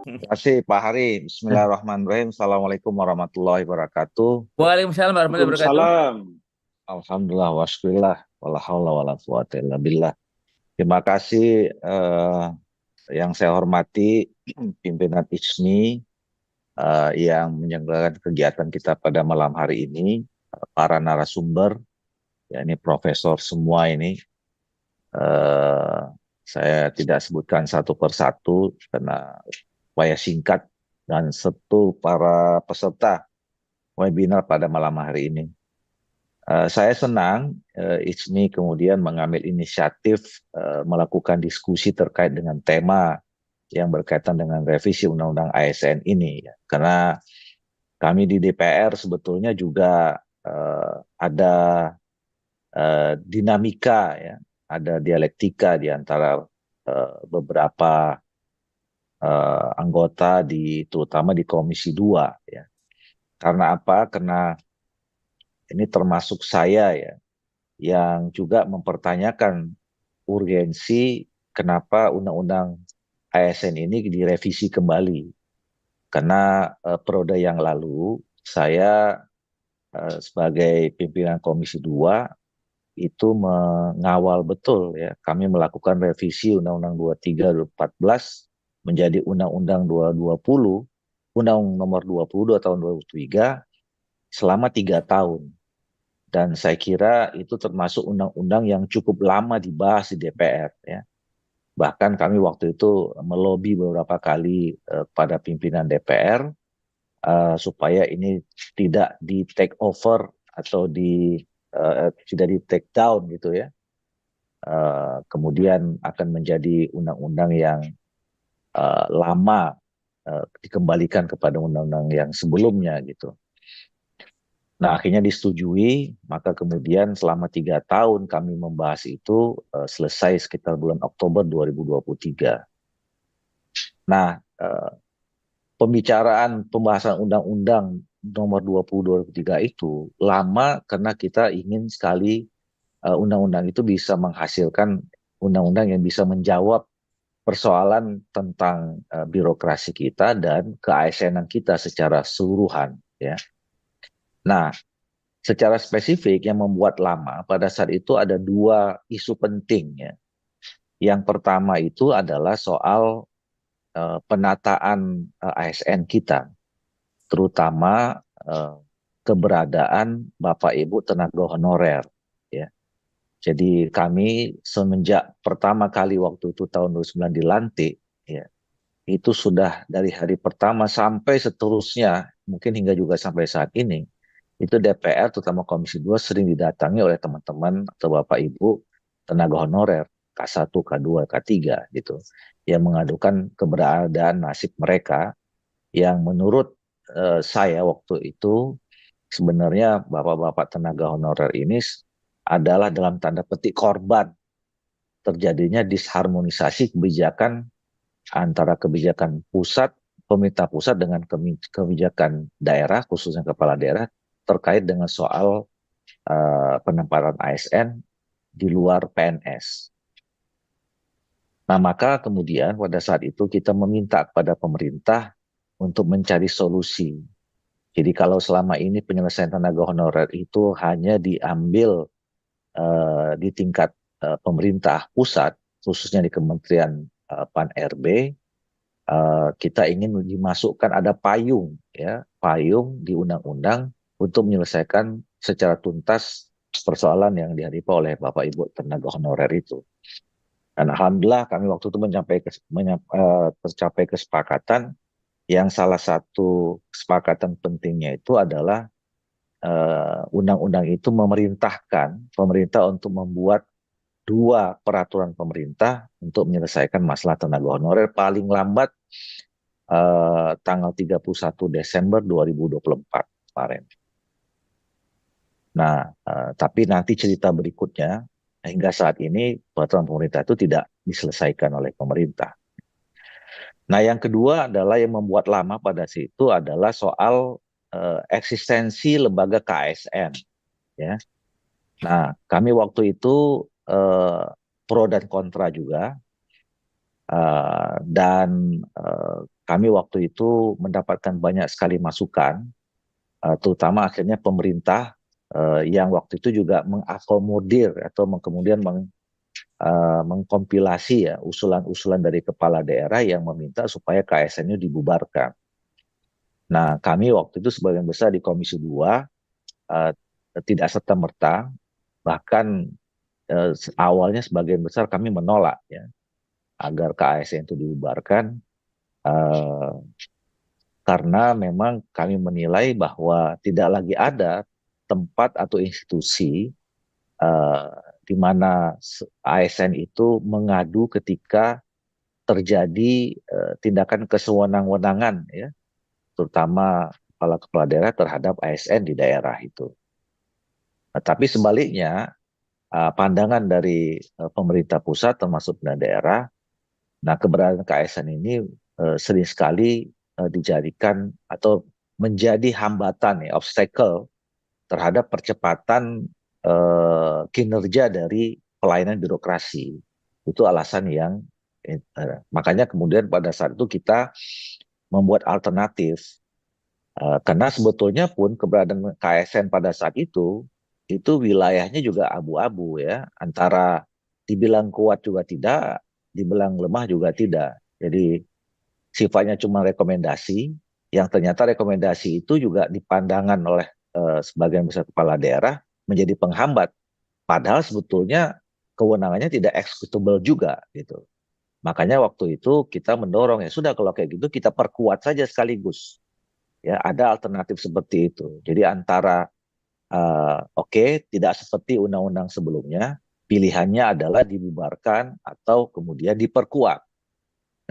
Terima kasih Pak Hari. Bismillahirrahmanirrahim. Assalamualaikum warahmatullahi wabarakatuh. Waalaikumsalam warahmatullahi wabarakatuh. Waalaikumsalam. Alhamdulillah wasbillah wala haula wala quwata illa billah. Terima kasih yang saya hormati pimpinan ISMI yang menyelenggarakan kegiatan kita pada malam hari ini, para narasumber, ya ini profesor semua ini. eh, saya tidak sebutkan satu persatu karena supaya singkat dan serta para peserta webinar pada malam hari ini. Saya senang ISMI kemudian mengambil inisiatif melakukan diskusi terkait dengan tema yang berkaitan dengan revisi Undang-Undang ASN ini. Ya. Karena kami di DPR sebetulnya juga ada dinamika, ya, ada dialektika di antara beberapa anggota terutama di Komisi 2. Ya. Karena apa? Karena ini termasuk saya ya yang juga mempertanyakan urgensi kenapa undang-undang ASN ini direvisi kembali. Karena periode yang lalu saya sebagai pimpinan Komisi 2 itu mengawal betul ya kami melakukan revisi Undang-Undang 23 2014 menjadi Undang-Undang 220, Undang Nomor 22 tahun 2003 selama 3 tahun. Dan saya kira itu termasuk undang-undang yang cukup lama dibahas di DPR. Ya. Bahkan kami waktu itu melobi beberapa kali pada pimpinan DPR supaya ini tidak di take over atau tidak di take down gitu ya. Kemudian akan menjadi undang-undang yang lama dikembalikan kepada undang-undang yang sebelumnya gitu. Nah, akhirnya disetujui, maka kemudian selama 3 tahun kami membahas itu selesai sekitar bulan Oktober 2023. Nah, pembahasan Undang-Undang Nomor 20 2003 itu lama karena kita ingin sekali undang-undang itu bisa menghasilkan undang-undang yang bisa menjawab persoalan tentang birokrasi kita dan ke-ASN-an kita secara keseluruhan. Ya. Nah, secara spesifik yang membuat lama pada saat itu ada dua isu penting ya. Yang pertama itu adalah soal penataan ASN kita, terutama keberadaan Bapak Ibu tenaga honorer. Ya. Jadi kami semenjak pertama kali waktu itu tahun 2009 dilantik, ya, itu sudah dari hari pertama sampai seterusnya, mungkin hingga juga sampai saat ini, itu DPR terutama Komisi 2 sering didatangi oleh teman-teman atau Bapak Ibu tenaga honorer K1, K2, K3 gitu yang mengadukan keberadaan nasib mereka yang menurut saya waktu itu sebenarnya Bapak-bapak tenaga honorer ini adalah dalam tanda petik korban terjadinya disharmonisasi kebijakan antara kebijakan pusat, pemerintah pusat dengan kebijakan daerah, khususnya kepala daerah, terkait dengan soal penempatan ASN di luar PNS. Nah, maka kemudian pada saat itu kita meminta kepada pemerintah untuk mencari solusi. Jadi kalau selama ini penyelesaian tenaga honorer itu hanya diambil di tingkat pemerintah pusat, khususnya di Kementerian PAN-RB, kita ingin dimasukkan ada payung, ya, payung di undang-undang untuk menyelesaikan secara tuntas persoalan yang dihadapi oleh Bapak Ibu tenaga honorer itu. Dan alhamdulillah kami waktu itu tercapai kesepakatan yang salah satu kesepakatan pentingnya itu adalah undang-undang itu memerintahkan pemerintah untuk membuat dua peraturan pemerintah untuk menyelesaikan masalah tenaga honorer paling lambat tanggal 31 Desember 2024 kemarin. Nah, tapi nanti cerita berikutnya, hingga saat ini peraturan pemerintah itu tidak diselesaikan oleh pemerintah. Nah, yang kedua adalah yang membuat lama pada situ adalah soal eksistensi lembaga KSN. Ya. Nah, kami waktu itu pro dan kontra juga, dan kami waktu itu mendapatkan banyak sekali masukan, terutama akhirnya pemerintah yang waktu itu juga mengakomodir atau kemudian mengkompilasi ya usulan-usulan dari kepala daerah yang meminta supaya KSN-nya dibubarkan. Nah, kami waktu itu sebagian besar di Komisi 2 eh, tidak serta-merta, bahkan awalnya sebagian besar kami menolak ya agar KSN itu dibubarkan, eh, karena memang kami menilai bahwa tidak lagi ada tempat atau institusi eh, di mana ASN itu mengadu ketika terjadi tindakan kesewenang-wenangan ya, terutama kepala-kepala daerah terhadap ASN di daerah itu. Nah, tapi sebaliknya pandangan dari pemerintah pusat termasuk daerah, nah keberadaan KSN ini sering sekali dijadikan atau menjadi hambatan ya, obstacle terhadap percepatan kinerja dari pelayanan birokrasi. Itu alasan yang makanya kemudian pada saat itu kita membuat alternatif. Karena sebetulnya pun keberadaan KSN pada saat itu wilayahnya juga abu-abu ya, antara dibilang kuat juga tidak, dibilang lemah juga tidak. Jadi sifatnya cuma rekomendasi, yang ternyata rekomendasi itu juga dipandangan oleh sebagian besar kepala daerah menjadi penghambat. Padahal sebetulnya kewenangannya tidak executable juga gitu. Makanya waktu itu kita mendorong ya sudah kalau kayak gitu kita perkuat saja sekaligus. Ya ada alternatif seperti itu. Jadi antara oke, tidak seperti undang-undang sebelumnya, pilihannya adalah dibubarkan atau kemudian diperkuat.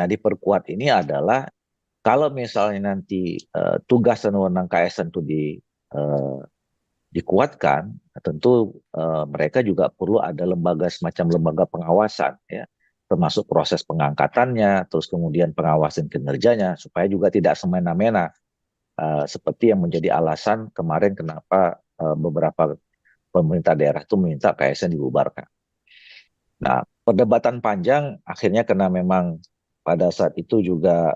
Nah, diperkuat ini adalah kalau misalnya nanti tugas dan wewenang KSN itu uh, dikuatkan, tentu mereka juga perlu ada lembaga semacam lembaga pengawasan, ya, termasuk proses pengangkatannya, terus kemudian pengawasan kinerjanya, supaya juga tidak semena-mena seperti yang menjadi alasan kemarin kenapa beberapa pemerintah daerah itu meminta KSN dibubarkan. Nah, perdebatan panjang akhirnya karena memang pada saat itu juga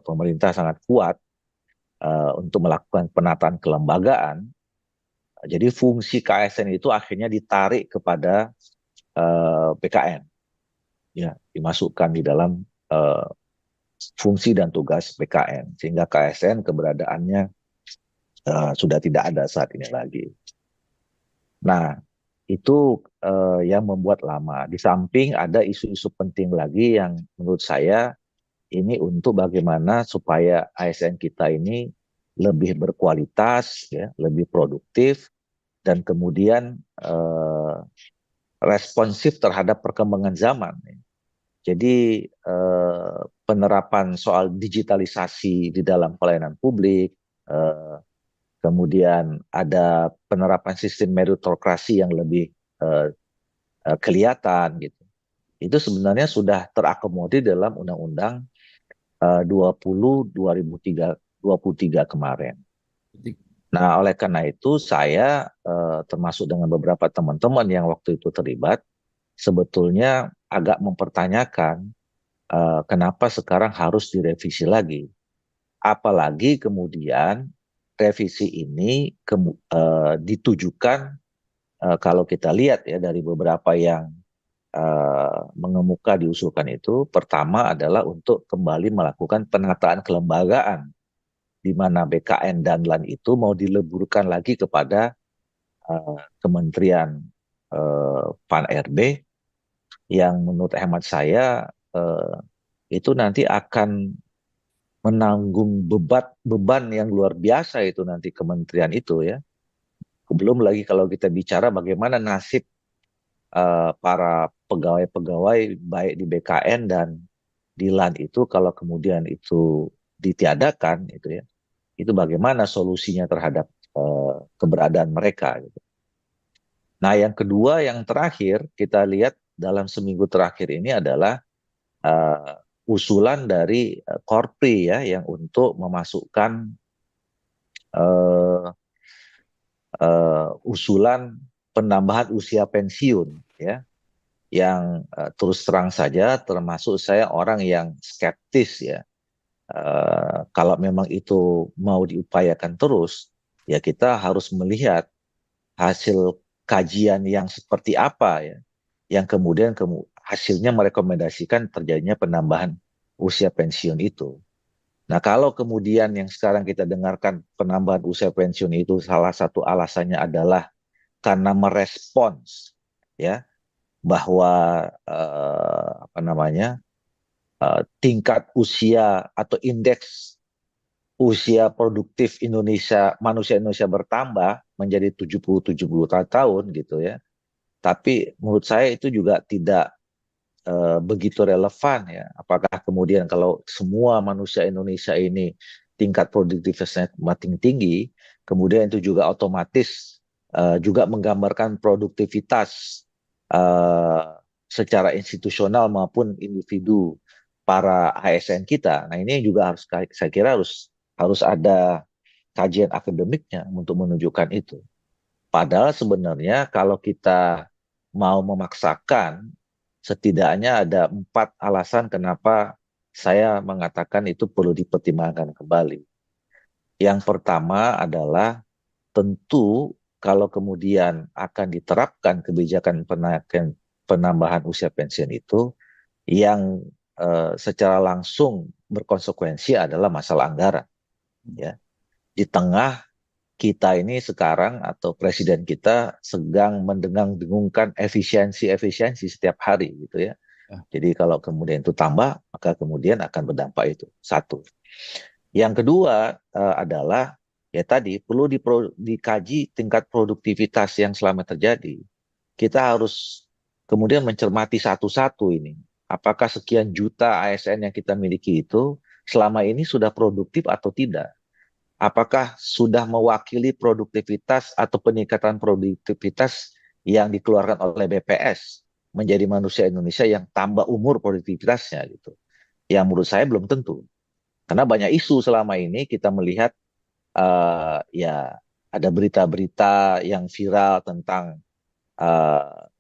pemerintah sangat kuat untuk melakukan penataan kelembagaan. Jadi fungsi KSN itu akhirnya ditarik kepada BKN, ya, dimasukkan di dalam fungsi dan tugas BKN, sehingga KSN keberadaannya sudah tidak ada saat ini lagi. Nah, itu yang membuat lama. Di samping ada isu-isu penting lagi yang menurut saya ini untuk bagaimana supaya ASN kita ini lebih berkualitas, ya, lebih produktif, dan kemudian responsif terhadap perkembangan zaman. Jadi penerapan soal digitalisasi di dalam pelayanan publik, kemudian ada penerapan sistem meritokrasi yang lebih uh, kelihatan gitu. Itu sebenarnya sudah terakomodir dalam Undang-Undang 20 2023 kemarin. Nah, oleh karena itu saya termasuk dengan beberapa teman-teman yang waktu itu terlibat sebetulnya agak mempertanyakan kenapa sekarang harus direvisi lagi. Apalagi kemudian revisi ini ditujukan kalau kita lihat ya dari beberapa yang mengemuka diusulkan itu, pertama adalah untuk kembali melakukan penataan kelembagaan di mana BKN dan LAN itu mau dileburkan lagi kepada Kementerian PAN RB yang menurut hemat saya itu nanti akan menanggung beban yang luar biasa itu nanti kementerian itu ya. Belum lagi kalau kita bicara bagaimana nasib para pegawai-pegawai baik di BKN dan di LAN itu kalau kemudian itu ditiadakan itu ya. Itu bagaimana solusinya terhadap keberadaan mereka gitu. Nah, yang kedua yang terakhir kita lihat dalam seminggu terakhir ini adalah usulan dari Korpri ya yang untuk memasukkan usulan penambahan usia pensiun ya yang terus terang saja termasuk saya orang yang skeptis ya Kalau memang itu mau diupayakan terus, ya kita harus melihat hasil kajian yang seperti apa ya, yang kemudian hasilnya merekomendasikan terjadinya penambahan usia pensiun itu. Nah, kalau kemudian yang sekarang kita dengarkan penambahan usia pensiun itu salah satu alasannya adalah karena merespons ya bahwa apa namanya tingkat usia atau indeks usia produktif manusia Indonesia bertambah menjadi 70 tahun gitu ya. Tapi menurut saya itu juga tidak begitu relevan ya. Apakah kemudian kalau semua manusia Indonesia ini tingkat produktivitasnya makin tinggi, kemudian itu juga otomatis juga menggambarkan produktivitas uh, secara institusional maupun individu para ASN kita. Nah ini juga harus saya kira harus ada kajian akademiknya untuk menunjukkan itu. Padahal sebenarnya kalau kita mau memaksakan, setidaknya ada 4 alasan kenapa saya mengatakan itu perlu dipertimbangkan kembali. Yang pertama adalah tentu kalau kemudian akan diterapkan kebijakan penambahan usia pensiun itu, yang secara langsung berkonsekuensi adalah masalah anggaran. Ya. Di tengah kita ini sekarang atau presiden kita sedang mendengung-dengungkan efisiensi setiap hari gitu ya. Jadi kalau kemudian itu tambah, maka kemudian akan berdampak itu. Satu. Yang kedua adalah ya tadi perlu dikaji tingkat produktivitas yang selama terjadi. Kita harus kemudian mencermati satu-satu ini. Apakah sekian juta ASN yang kita miliki itu selama ini sudah produktif atau tidak? Apakah sudah mewakili produktivitas atau peningkatan produktivitas yang dikeluarkan oleh BPS menjadi manusia Indonesia yang tambah umur produktivitasnya gitu. Yang menurut saya belum tentu. Karena banyak isu selama ini kita melihat ya ada berita-berita yang viral tentang uh,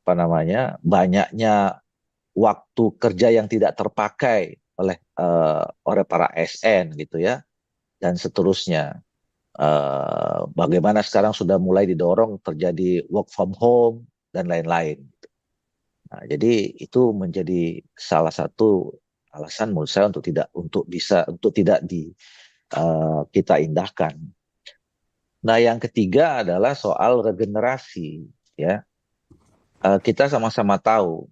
apa namanya banyaknya waktu kerja yang tidak terpakai oleh para ASN gitu ya dan seterusnya. Bagaimana sekarang sudah mulai didorong terjadi work from home dan lain-lain. Nah, jadi itu menjadi salah satu alasan menurut saya untuk tidak kita indahkan. Nah, yang ketiga adalah soal regenerasi. Ya, kita sama-sama tahu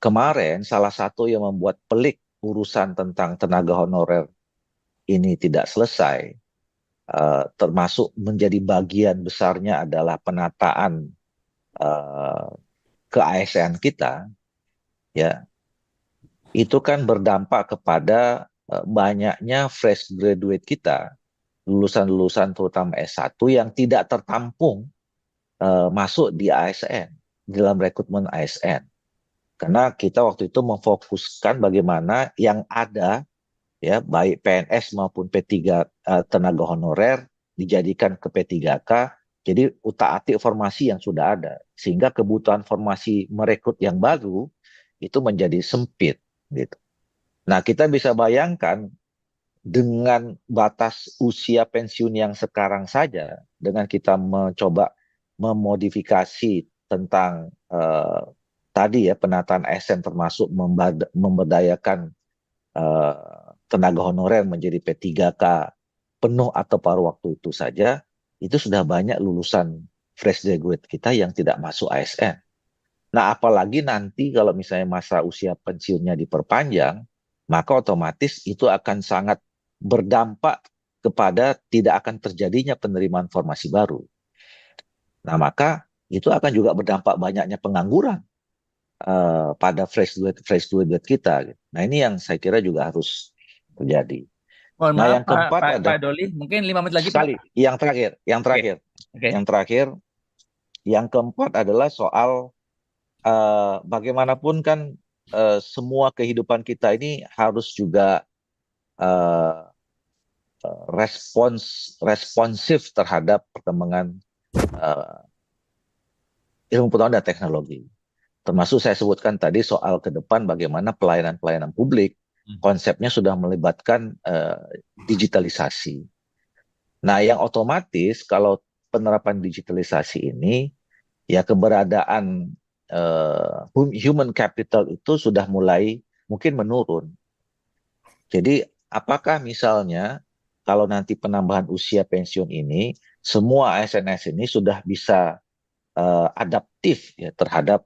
kemarin salah satu yang membuat pelik urusan tentang tenaga honorer ini tidak selesai, termasuk menjadi bagian besarnya adalah penataan uh, ke ASN kita, ya itu kan berdampak kepada banyaknya fresh graduate kita, lulusan-lulusan terutama S1 yang tidak tertampung masuk di ASN, dalam rekrutmen ASN. Karena kita waktu itu memfokuskan bagaimana yang ada, ya baik PNS maupun P3 tenaga honorer dijadikan ke P3K, jadi utak-atik formasi yang sudah ada, sehingga kebutuhan formasi merekrut yang baru itu menjadi sempit gitu. Nah, kita bisa bayangkan dengan batas usia pensiun yang sekarang saja, dengan kita mencoba memodifikasi tentang tadi ya penataan ASN termasuk memberdayakan tenaga honorer menjadi P3K penuh atau paruh waktu itu saja, itu sudah banyak lulusan fresh graduate kita yang tidak masuk ASN. Nah, apalagi nanti kalau misalnya masa usia pensiunnya diperpanjang, maka otomatis itu akan sangat berdampak kepada tidak akan terjadinya penerimaan formasi baru. Nah, maka itu akan juga berdampak banyaknya pengangguran pada fresh graduate kita. Nah, ini yang saya kira juga harus terjadi. Mohon Nah, maaf yang keempat Pak ada Doli, mungkin 5 menit lagi Pak. sekali, yang terakhir, Oke, oke. yang keempat adalah soal bagaimanapun kan semua kehidupan kita ini harus juga uh, responsif terhadap perkembangan uh, ilmu pengetahuan dan teknologi. Termasuk saya sebutkan tadi soal ke depan bagaimana pelayanan-pelayanan publik konsepnya sudah melibatkan digitalisasi. Nah, yang otomatis kalau penerapan digitalisasi ini, ya keberadaan human capital itu sudah mulai mungkin menurun. Jadi, apakah misalnya kalau nanti penambahan usia pensiun ini, semua ASN ini sudah bisa adaptif ya terhadap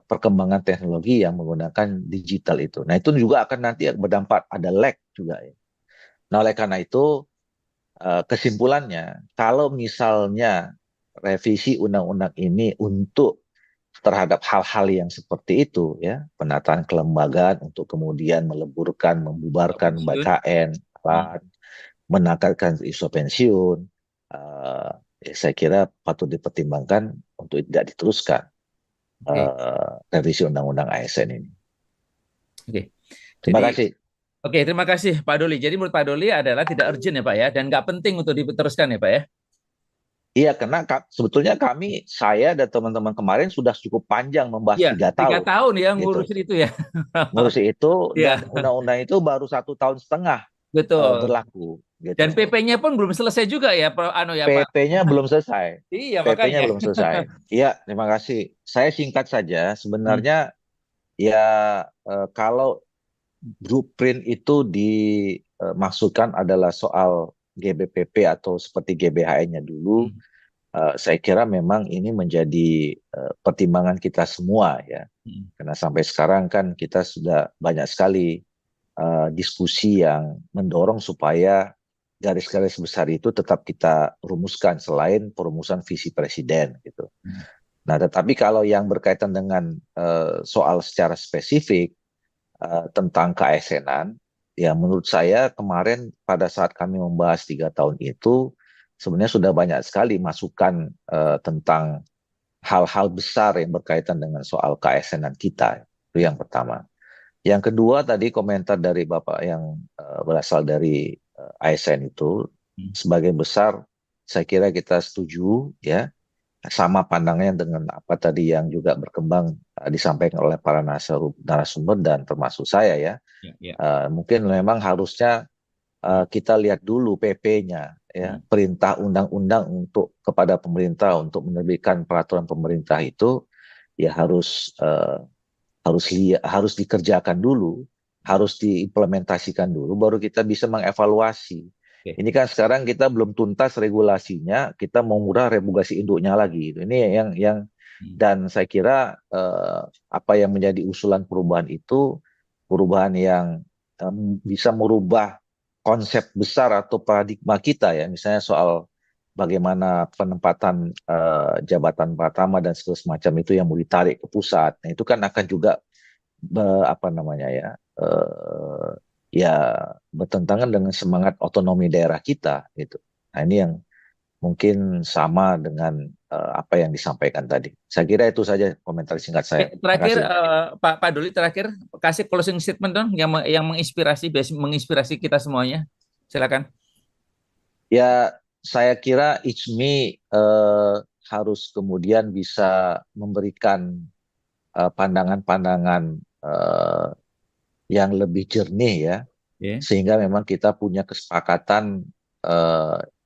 perkembangan teknologi yang menggunakan digital itu. Nah, itu juga akan nanti berdampak ada lag juga ya. Nah, oleh karena itu kesimpulannya, kalau misalnya revisi undang-undang ini untuk terhadap hal-hal yang seperti itu ya, penataan kelembagaan untuk kemudian meleburkan, membubarkan Pensiun. BKN, menaikkan isu pensiun, ya saya kira patut dipertimbangkan untuk tidak diteruskan Oke. revisi undang-undang ASN ini. Oke. Terima Jadi, kasih. oke, terima kasih Pak Doli. Jadi menurut Pak Doli adalah tidak urgent ya Pak ya, dan nggak penting untuk diteruskan ya Pak ya. Iya, karena sebetulnya saya dan teman-teman kemarin sudah cukup panjang membahas Iya, 3 tahun, 3 tahun ya gitu. ngurusin itu ya. Ngurusi itu dan Iya, undang-undang itu baru 1,5 tahun betul. berlaku, gitu. Dan PP-nya pun belum selesai juga ya, Anu ya Pak. PP-nya belum selesai. Iya, PP-nya makanya. belum selesai. Iya, terima kasih. Saya singkat saja. Hmm, Sebenarnya ya kalau blueprint itu dimaksudkan adalah soal GBPP atau seperti GBHN-nya dulu, hmm, saya kira memang ini menjadi pertimbangan kita semua ya. hmm. Karena sampai sekarang kan kita sudah banyak sekali diskusi yang mendorong supaya garis-garis besar itu tetap kita rumuskan selain perumusan visi presiden gitu. Nah, tetapi kalau yang berkaitan dengan soal secara spesifik tentang keASN-an, ya menurut saya kemarin pada saat kami membahas 3 tahun itu sebenarnya sudah banyak sekali masukan tentang hal-hal besar yang berkaitan dengan soal keASN-an kita. Itu yang pertama. Yang kedua tadi komentar dari Bapak yang berasal dari ASN itu, sebagian besar saya kira kita setuju ya, sama pandangannya dengan apa tadi yang juga berkembang disampaikan oleh para narasumber dan termasuk saya ya. Ya, ya. Mungkin memang harusnya kita lihat dulu PP-nya ya, perintah undang-undang untuk kepada pemerintah untuk menerbitkan peraturan pemerintah itu ya harus dikerjakan dulu, harus diimplementasikan dulu, baru kita bisa mengevaluasi. Oke. Ini kan sekarang kita belum tuntas regulasinya, kita mau murah regulasi induknya lagi. Ini yang dan saya kira apa yang menjadi usulan perubahan itu perubahan yang bisa merubah konsep besar atau paradigma kita ya, misalnya soal bagaimana penempatan jabatan pertama dan segala semacam itu yang mau ditarik ke pusat. Nah, itu kan akan juga apa namanya ya ya bertentangan dengan semangat otonomi daerah kita gitu. Nah, ini yang mungkin sama dengan apa yang disampaikan tadi. Saya kira itu saja komentar singkat saya. Terima Terakhir, kasih. Pak Doli, terakhir kasih closing statement dong yang menginspirasi kita semuanya. Silakan. Ya, saya kira ICMI harus kemudian bisa memberikan pandangan-pandangan yang lebih jernih ya, Yeah. sehingga memang kita punya kesepakatan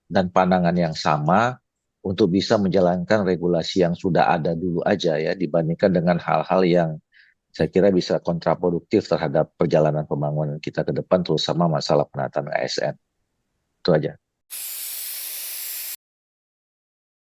dan pandangan yang sama untuk bisa menjalankan regulasi yang sudah ada dulu aja ya, dibandingkan dengan hal-hal yang saya kira bisa kontraproduktif terhadap perjalanan pembangunan kita ke depan, terutama masalah penataan ASN. Itu aja.